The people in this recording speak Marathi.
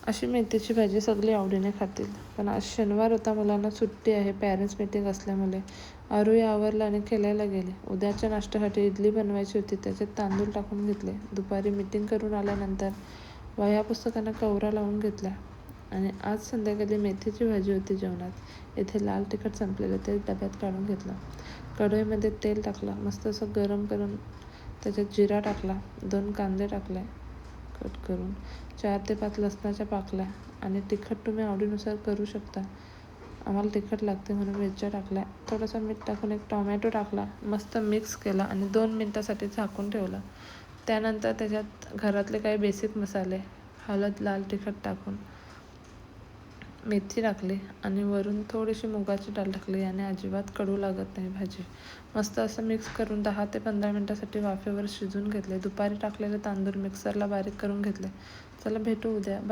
अशी मेथीची भाजी सगळी आवडीने खातील. पण आज शनिवार होता, मुलांना सुट्टी आहे. पॅरेंट्स मीटिंग असल्यामुळे आरोही आवरला आणि खेळायला गेले. उद्याच्या नाश्त्यासाठी इडली बनवायची होती, त्याच्यात तांदूळ टाकून घेतले. दुपारी मीटिंग करून आल्यानंतर वह्या पुस्तकांना कवरा लावून घेतल्या आणि आज संध्याकाळी मेथीची भाजी होती जेवणात. इथे लाल तिखट संपलेलं, ते डब्यात काढून घेतलं. कढईमध्ये तेल टाकलं, मस्त असं गरम करून त्याच्यात जिरा टाकला, 2 कांदे टाकले कट करून, 4 ते 5 लसणाच्या पाकल्या आणि तिखट तुम्ही आवडीनुसार करू शकता. आम्हाला तिखट लागते म्हणून मिरच्या टाकल्या. थोडंसं मीठ टाकून एक टोमॅटो टाकला, मस्त मिक्स केला आणि 2 मिनटासाठी झाकून ठेवलं. त्यानंतर त्याच्यात घरातले काही बेसिक मसाले, हळद, लाल तिखट टाकून मेथी टाकली आणि वरून थोडीशी मुगाची डाळ टाकली आणि अजिबात कडू लागत नाही भाजी. मस्त असं मिक्स करून 10 ते 15 मिनटासाठी वाफेवर शिजवून घेतले. दुपारी टाकलेले तांदूळ मिक्सरला बारीक करून घेतले. चला भेटू उद्या. बाय.